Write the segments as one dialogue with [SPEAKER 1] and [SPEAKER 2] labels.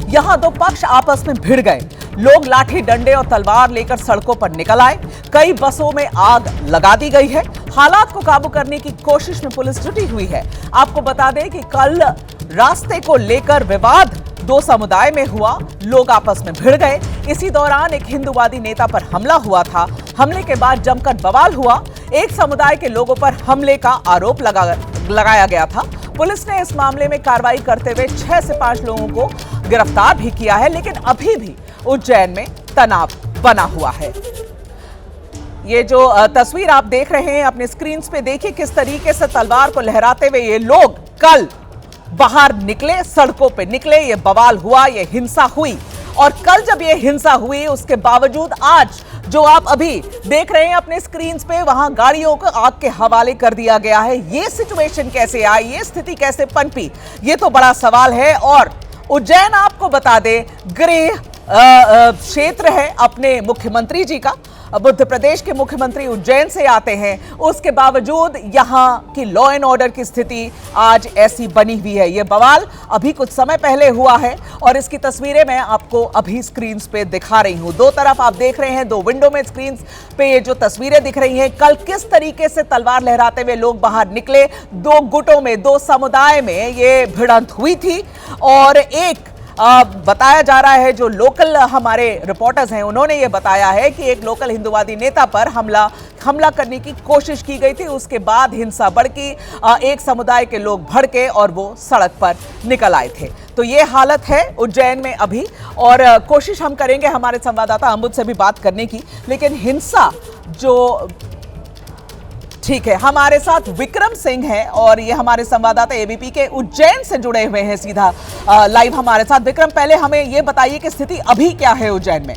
[SPEAKER 1] यहाँ दो पक्ष आपस में भिड़ गए। लोग लाठी डंडे और तलवार लेकर सड़कों पर निकल आए। कई बसों में आग लगा दी गई है। हालात को काबू करने की कोशिश में पुलिस जुटी हुई है। आपको बता दें कि कल रास्ते को लेकर विवाद दो समुदाय में हुआ। लोग आपस में भिड़ गए। इसी दौरान एक हिंदूवादी नेता पर हमला हुआ था। हमले के बाद जमकर बवाल हुआ। एक समुदाय के लोगों पर हमले का आरोप लगाया गया था। पुलिस ने इस मामले में कार्रवाई करते हुए 6 से 5 लोगों को गिरफ्तार भी किया है, लेकिन अभी भी उज्जैन में तनाव बना हुआ है। ये जो तस्वीर आप देख रहे हैं अपने स्क्रीन पे, देखिए किस तरीके से तलवार को लहराते हुए ये लोग कल बाहर निकले, सड़कों पे निकले, ये बवाल हुआ, ये हिंसा हुई। और कल जब ये हिंसा हुई, उसके बावजूद आज जो आप अभी देख रहे हैं अपने स्क्रीन पे, वहां गाड़ियों को आग के हवाले कर दिया गया है। ये सिचुएशन कैसे आई, ये स्थिति कैसे पनपी, ये तो बड़ा सवाल है। और उज्जैन आपको बता दे गृह क्षेत्र है अपने मुख्यमंत्री जी का। मध्य प्रदेश के मुख्यमंत्री उज्जैन से आते हैं, उसके बावजूद यहां की लॉ एंड ऑर्डर की स्थिति आज ऐसी बनी हुई है। यह बवाल अभी कुछ समय पहले हुआ है और इसकी तस्वीरें मैं आपको अभी स्क्रीन पे दिखा रही हूं। दो तरफ आप देख रहे हैं, दो विंडो में स्क्रीन पे ये जो तस्वीरें दिख रही हैं, कल किस तरीके से तलवार लहराते हुए लोग बाहर निकले। दो गुटों में, दो समुदाय में ये भिड़ंत हुई थी। और एक बताया जा रहा है, जो लोकल हमारे रिपोर्टर्स हैं उन्होंने ये बताया है कि एक लोकल हिंदूवादी नेता पर हमला करने की कोशिश की गई थी। उसके बाद हिंसा भड़की, एक समुदाय के लोग भड़के और वो सड़क पर निकल आए थे। तो ये हालत है उज्जैन में अभी। और कोशिश हम करेंगे हमारे संवाददाता अमृत से भी बात करने की, लेकिन हिंसा जो ठीक है, हमारे साथ विक्रम सिंह है और ये हमारे संवाददाता एबीपी के उज्जैन से जुड़े हुए हैं सीधा लाइव हमारे साथ। विक्रम, पहले हमें ये बताइए कि स्थिति अभी क्या है उज्जैन में।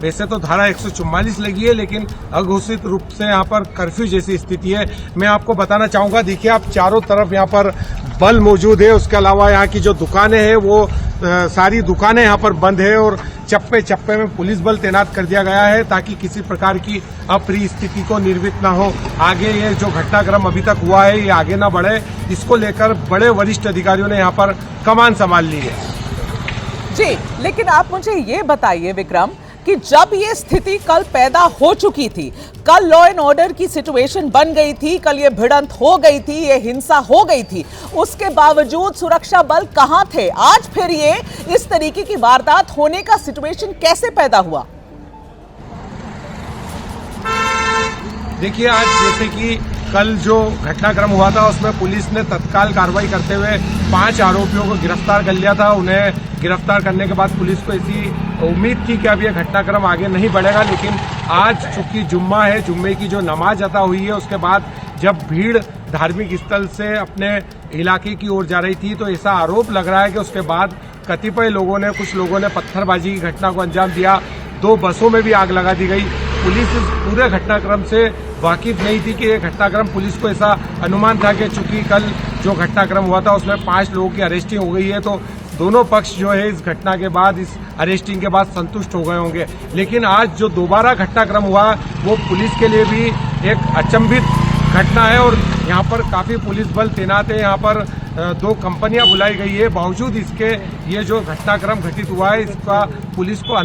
[SPEAKER 2] वैसे तो धारा 144 लगी है, लेकिन अघोषित रूप से यहाँ पर कर्फ्यू जैसी स्थिति है। मैं आपको बताना चाहूंगा, देखिए आप चारों तरफ यहाँ पर बल मौजूद है। उसके अलावा यहाँ की जो दुकानें हैं वो सारी दुकानें यहाँ पर बंद है और चप्पे चप्पे में पुलिस बल तैनात कर दिया गया है ताकि किसी प्रकार की अप्रिय स्थिति को निर्मित न हो। आगे ये जो घटनाक्रम अभी तक हुआ है ये आगे न बढ़े, इसको लेकर बड़े वरिष्ठ अधिकारियों ने यहाँ पर कमान संभाल ली है।
[SPEAKER 1] जी, लेकिन आप मुझे ये बताइए विक्रम कि जब ये स्थिति कल पैदा हो चुकी थी, कल लॉ एंड ऑर्डर की सिचुएशन बन गई थी, कल ये भिड़ंत हो गई थी, ये हिंसा हो गई थी, उसके बावजूद सुरक्षा बल कहां थे? आज फिर ये इस तरीके की वारदात होने का सिचुएशन कैसे पैदा हुआ?
[SPEAKER 2] देखिए, आज जैसे कि कल जो घटनाक्रम हुआ था उसमें पुलिस ने तत्काल कार्रवाई करते हुए 5 आरोपियों को गिरफ्तार कर लिया था। उन्हें गिरफ्तार करने के बाद पुलिस को ऐसी उम्मीद थी कि अब यह घटनाक्रम आगे नहीं बढ़ेगा, लेकिन आज चूंकि जुम्मा है, जुम्मे की जो नमाज अता हुई है, उसके बाद जब भीड़ धार्मिक स्थल से अपने इलाके की ओर जा रही थी तो ऐसा आरोप लग रहा है कि उसके बाद कतिपय लोगों ने, कुछ लोगों ने पत्थरबाजी की घटना को अंजाम दिया। 2 बसों में भी आग लगा दी गई। पुलिस इस पूरे घटनाक्रम से वाकिफ नहीं थी कि ये घटनाक्रम, पुलिस को ऐसा अनुमान था कि चूंकि कल जो घटनाक्रम हुआ था उसमें 5 लोगों की अरेस्टिंग हो गई है, तो दोनों पक्ष जो है इस घटना के बाद, इस अरेस्टिंग के बाद संतुष्ट हो गए होंगे। लेकिन आज जो दोबारा घटनाक्रम हुआ वो पुलिस के लिए भी एक अचंभित घटना है और यहाँ पर काफी पुलिस बल तैनात है। यहाँ पर 2 कंपनियां बुलाई गई है। बावजूद इसके ये जो घटनाक्रम घटित हुआ है इसका पुलिस को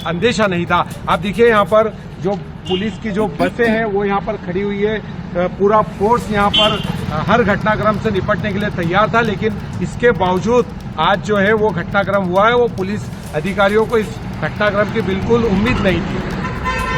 [SPEAKER 2] अंदेशा नहीं था। आप देखिए यहाँ पर जो पुलिस की जो बसें हैं वो यहाँ पर खड़ी हुई है। पूरा फोर्स यहाँ पर हर घटनाक्रम से निपटने के लिए तैयार था, लेकिन इसके बावजूद आज जो है वो घटनाक्रम हुआ है। वो पुलिस अधिकारियों को इस घटनाक्रम की बिल्कुल उम्मीद नहीं थी।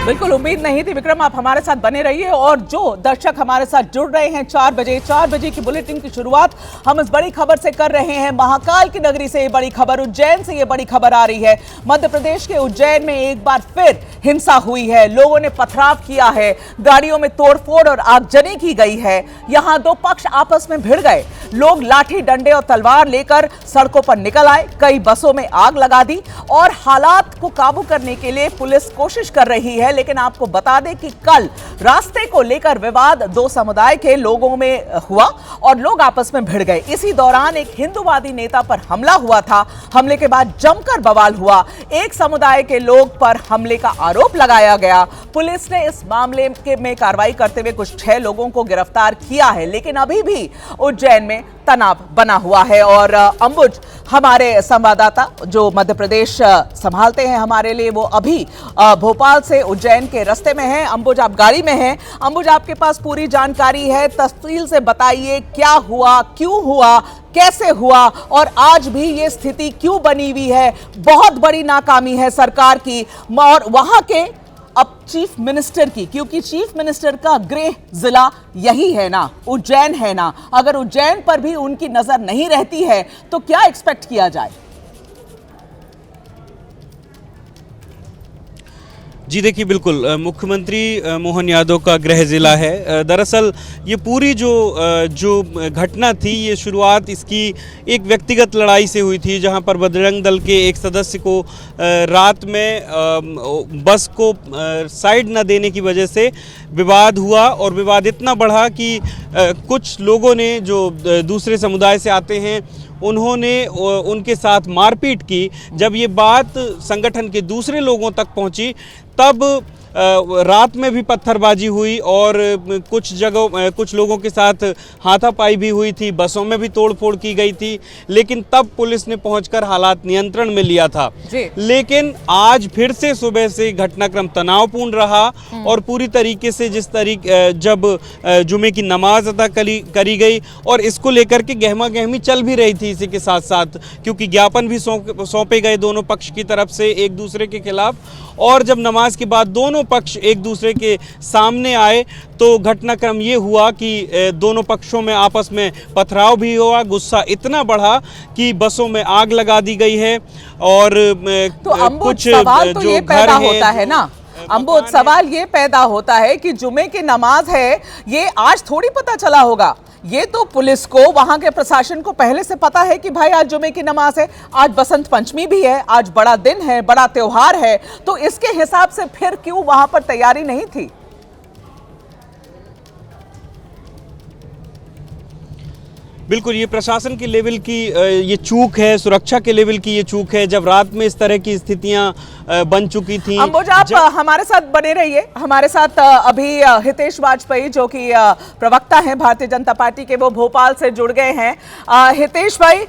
[SPEAKER 1] बिल्कुल उम्मीद नहीं थी। विक्रम, आप हमारे साथ बने रहिए और जो दर्शक हमारे साथ जुड़ रहे हैं 4 बजे की बुलेटिन की शुरुआत हम इस बड़ी खबर से कर रहे हैं। महाकाल की नगरी से ये बड़ी खबर, उज्जैन से ये बड़ी खबर आ रही है। मध्य प्रदेश के उज्जैन में एक बार फिर हिंसा हुई है। लोगों ने पथराव किया है, गाड़ियों में तोड़फोड़ और आगजनी की गई है। यहां दो पक्ष आपस में भिड़ गए। लोग लाठी डंडे और तलवार लेकर सड़कों पर निकल आए। कई बसों में आग लगा दी और हालात को काबू करने के लिए पुलिस कोशिश कर रही है। लेकिन आपको बता दें कि कल रास्ते को लेकर विवाद 2 समुदाय के लोगों में हुआ और लोग आपस में भिड़ गए। इसी दौरान एक हिंदूवादी नेता पर हमला हुआ था। हमले के बाद जमकर बवाल हुआ। एक समुदाय के लोग पर हमले का आरोप लगाया गया। पुलिस ने इस मामले में कार्रवाई करते हुए कुछ 6 लोगों को गिरफ्तार किया है, लेकिन अभी भी उज्जैन में में तनाव बना हुआ है। और अंबुज हमारे संवाददाता जो मध्य प्रदेश संभालते हैं हमारे लिए, वो अभी भोपाल से उज्जैन के रास्ते में है। अंबुज, आप गाड़ी में हैं। अंबुज, आपके पास पूरी जानकारी है, तफसील से बताइए क्या हुआ, क्यों हुआ, कैसे हुआ और आज भी ये स्थिति क्यों बनी हुई है। बहुत बड़ी नाकामी है सरकार की और वहां के अब चीफ मिनिस्टर की, क्योंकि चीफ मिनिस्टर का गृह जिला यही है ना, उज्जैन है ना। अगर उज्जैन पर भी उनकी नजर नहीं रहती है तो क्या एक्सपेक्ट किया जाए?
[SPEAKER 3] जी देखिए, बिल्कुल मुख्यमंत्री मोहन यादव का गृह जिला है। दरअसल ये पूरी जो घटना थी, ये शुरुआत इसकी एक व्यक्तिगत लड़ाई से हुई थी, जहां पर बजरंग दल के एक सदस्य को रात में बस को साइड न देने की वजह से विवाद हुआ और विवाद इतना बढ़ा कि कुछ लोगों ने जो दूसरे समुदाय से आते हैं उन्होंने उनके साथ मारपीट की। जब ये बात संगठन के दूसरे लोगों तक पहुंची तब रात में भी पत्थरबाजी हुई और कुछ लोगों के साथ हाथापाई भी हुई थी, बसों में भी तोड़फोड़ की गई थी, लेकिन तब पुलिस ने पहुंचकर हालात नियंत्रण में लिया था। लेकिन आज फिर से सुबह से घटनाक्रम तनावपूर्ण रहा और पूरी तरीके से जब जुमे की नमाज अदा करी गई और इसको लेकर के गहमा गहमी चल भी रही थी इसी के साथ साथ, क्योंकि ज्ञापन भी सौंपे गए दोनों पक्ष की तरफ से एक दूसरे के खिलाफ। और जब नमाज के बाद दोनों पक्ष एक दूसरे के सामने आए तो घटनाक्रम ये हुआ कि दोनों पक्षों में आपस में पथराव भी हुआ। गुस्सा इतना बढ़ा कि बसों में आग लगा दी गई है और
[SPEAKER 1] तो कुछ सवाल तो ये पैदा होता है ना अंबुज, सवाल ये पैदा होता है कि जुमे की नमाज है, ये आज थोड़ी पता चला होगा। ये तो पुलिस को, वहां के प्रशासन को पहले से पता है कि भाई आज जुमे की नमाज है, आज बसंत पंचमी भी है, आज बड़ा दिन है, बड़ा त्योहार है, तो इसके हिसाब से फिर क्यों वहां पर तैयारी नहीं थी?
[SPEAKER 3] बिल्कुल, ये प्रशासन के लेवल की ये चूक है, सुरक्षा के लेवल की ये चूक है, जब रात में इस तरह की स्थितियां बन चुकी थी।
[SPEAKER 1] अंबुज, आप हमारे साथ बने रहिए। हमारे साथ अभी हितेश वाजपेयी जो कि प्रवक्ता हैं भारतीय जनता पार्टी के, वो भोपाल से जुड़ गए हैं। हितेश भाई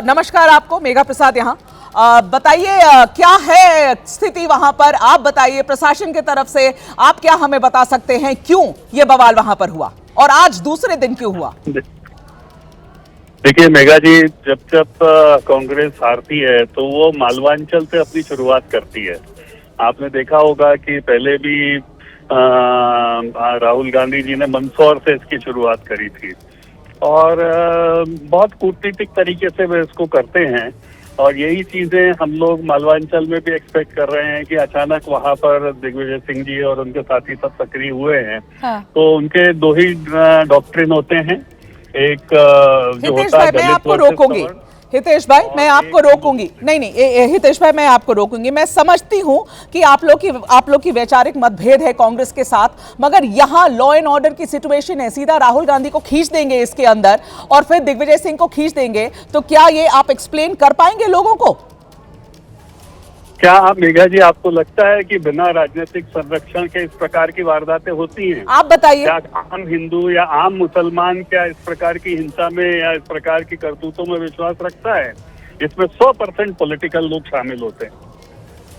[SPEAKER 1] नमस्कार आपको, मेघा प्रसाद यहाँ। बताइए क्या है स्थिति वहां पर, आप बताइए प्रशासन की तरफ से आप क्या हमें बता सकते हैं, क्यों ये बवाल वहां पर हुआ और आज दूसरे दिन क्यों हुआ?
[SPEAKER 4] देखिए मेघा जी, जब कांग्रेस हारती है तो वो मालवांचल से अपनी शुरुआत करती है। आपने देखा होगा कि पहले भी राहुल गांधी जी ने मंदसौर से इसकी शुरुआत करी थी और बहुत कूटनीतिक तरीके से वे इसको करते हैं और यही चीजें हम लोग मालवांचल में भी एक्सपेक्ट कर रहे हैं कि अचानक वहां पर दिग्विजय सिंह जी और उनके साथी सब सक्रिय हुए हैं। हाँ। तो उनके दो ही डॉक्ट्रिन होते हैं, एक जो होता है
[SPEAKER 1] मैं आपको रोकूंगी, हितेश भाई मैं आपको रोकूंगी, नहीं हितेश भाई मैं आपको रोकूंगी। मैं समझती हूं कि आप लोग की वैचारिक मतभेद है कांग्रेस के साथ, मगर यहां लॉ एंड ऑर्डर की सिचुएशन है, सीधा राहुल गांधी को खींच देंगे इसके अंदर और फिर दिग्विजय सिंह को खींच देंगे, तो क्या ये आप एक्सप्लेन कर पाएंगे लोगों को?
[SPEAKER 4] क्या आप मेघा जी, आपको लगता है कि बिना राजनीतिक संरक्षण के इस प्रकार की वारदातें होती हैं?
[SPEAKER 1] आप बताइए।
[SPEAKER 4] क्या आम हिंदू या आम मुसलमान क्या इस प्रकार की हिंसा में या इस प्रकार की करतूतों में विश्वास रखता है? इसमें 100% पॉलिटिकल लोग शामिल होते हैं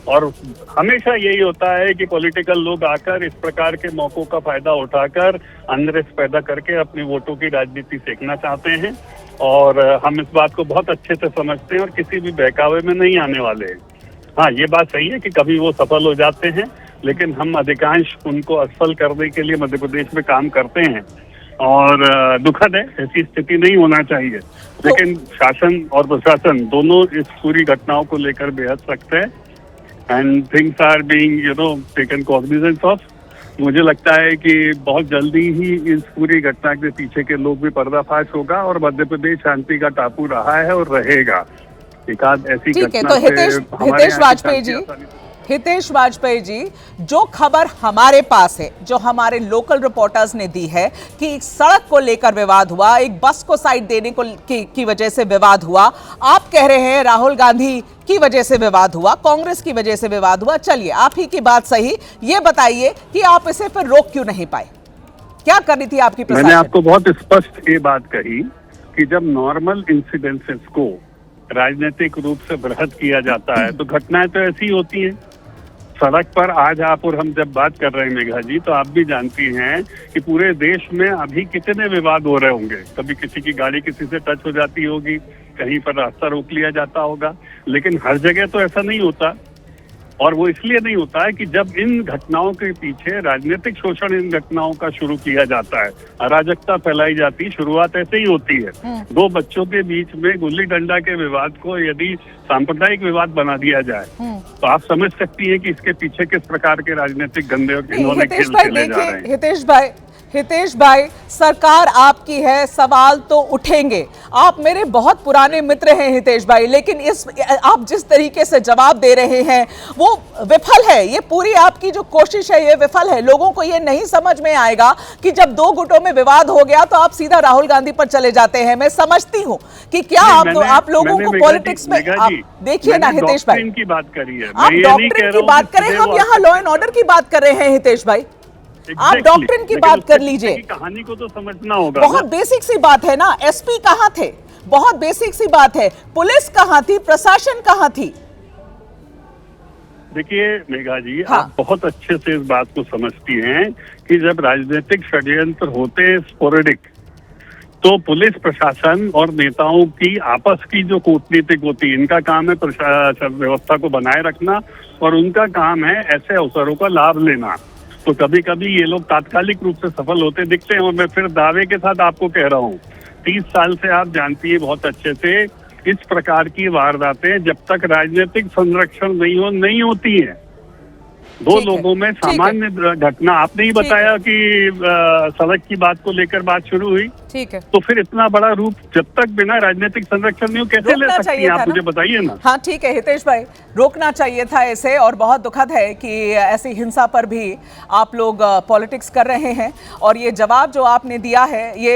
[SPEAKER 4] और हमेशा यही होता है कि पॉलिटिकल लोग आकर इस प्रकार के मौकों का फायदा उठाकर अनरेस्ट पैदा करके अपनी वोटों की राजनीति सेकना चाहते हैं और हम इस बात को बहुत अच्छे से समझते हैं और किसी भी बहकावे में नहीं आने वाले हैं। हाँ, ये बात सही है कि कभी वो सफल हो जाते हैं, लेकिन हम अधिकांश उनको असफल करने के लिए मध्य प्रदेश में काम करते हैं और दुखद है, ऐसी स्थिति नहीं होना चाहिए। लेकिन शासन और प्रशासन दोनों इस पूरी घटनाओं को लेकर बेहद सख्त है and things are being taken cognizance of. मुझे लगता है कि बहुत जल्दी ही इस पूरी घटना के पीछे के लोग भी पर्दाफाश होगा और मध्य प्रदेश शांति का टापू रहा है और रहेगा। ऐसी
[SPEAKER 1] ठीक है, तो हितेश वाजपेयी जी, जो खबर हमारे पास है, जो हमारे लोकल रिपोर्टर्स ने दी है कि एक सड़क को लेकर विवाद हुआ, एक बस को साइड देने को की वजह से विवाद हुआ। आप कह रहे हैं राहुल गांधी की वजह से विवाद हुआ, कांग्रेस की वजह से विवाद हुआ। चलिए, आप ही की बात सही, ये बताइए कि आप इसे फिर रोक क्यों नहीं पाए? क्या करनी थी आपकी प्रशासन?
[SPEAKER 4] मैंने आपको बहुत स्पष्ट ये बात कही कि जब नॉर्मल इंसिडेंसेस को राजनीतिक रूप से बृहद किया जाता है तो घटनाएं तो ऐसी होती हैं। सड़क पर आज आप और हम जब बात कर रहे हैं मेघा जी, तो आप भी जानती हैं कि पूरे देश में अभी कितने विवाद हो रहे होंगे। कभी किसी की गाड़ी किसी से टच हो जाती होगी, कहीं पर रास्ता रोक लिया जाता होगा, लेकिन हर जगह तो ऐसा नहीं होता। और वो इसलिए नहीं होता है कि जब इन घटनाओं के पीछे राजनीतिक शोषण इन घटनाओं का शुरू किया जाता है, अराजकता फैलाई जाती है। शुरुआत ऐसे ही होती है। दो बच्चों के बीच में गुल्ली डंडा के विवाद को यदि सांप्रदायिक विवाद बना दिया जाए तो आप समझ सकती हैं कि इसके पीछे किस प्रकार के राजनीतिक गंदे और घिनौने खेल खेले जा रहे हैं।
[SPEAKER 1] हितेश भाई, सरकार आपकी है, सवाल तो उठेंगे। आप मेरे बहुत पुराने मित्र हैं हितेश भाई, लेकिन आप जिस तरीके से जवाब दे रहे हैं वो विफल है। ये पूरी आपकी जो कोशिश है ये विफल है। लोगों को ये नहीं समझ में आएगा कि जब दो गुटों में विवाद हो गया तो आप सीधा राहुल गांधी पर चले जाते हैं। मैं समझती हूँ कि क्या आप लोगों को पॉलिटिक्स में, देखिए ना हितेश भाई,
[SPEAKER 4] की बात करी है,
[SPEAKER 1] आप डॉक्ट्रिन की बात करें, हम यहाँ लॉ एंड ऑर्डर की बात कर रहे हैं हितेश भाई। आप डॉक्ट्रिन की बात कर लीजिए।
[SPEAKER 4] कहानी को तो समझना होगा।
[SPEAKER 1] बहुत बेसिक सी बात है ना, एसपी कहां थे, बहुत बेसिक सी बात है। पुलिस कहां थी, प्रशासन कहां थी?
[SPEAKER 4] देखिए मेघा जी,
[SPEAKER 1] हाँ।
[SPEAKER 4] आप बहुत अच्छे से इस बात को समझती हैं कि जब राजनीतिक षड्यंत्र होते हैं स्पोरेडिक, तो पुलिस प्रशासन और नेताओं की आपस की जो कूटनीतिक होती है, इनका काम है व्यवस्था को बनाए रखना और उनका काम है ऐसे अवसरों का लाभ लेना। तो कभी कभी ये लोग तात्कालिक रूप से सफल होते दिखते हैं। और मैं फिर दावे के साथ आपको कह रहा हूँ, 30 साल से आप जानती है बहुत अच्छे से, इस प्रकार की वारदातें जब तक राजनीतिक संरक्षण नहीं होती है। दो लोगों में सामान्य घटना, आपने ही बताया कि सड़क की बात को लेकर बात शुरू हुई,
[SPEAKER 1] ठीक है,
[SPEAKER 4] तो फिर इतना बड़ा रूप जब तक बिना राजनीतिक संरक्षण नहीं हो कैसे ले सकती हैं आप, मुझे बताइए ना।
[SPEAKER 1] हाँ ठीक है हितेश भाई, रोकना चाहिए था इसे। और बहुत दुखद है कि ऐसी हिंसा पर भी आप लोग पॉलिटिक्स कर रहे हैं। और ये जवाब जो आपने दिया है ये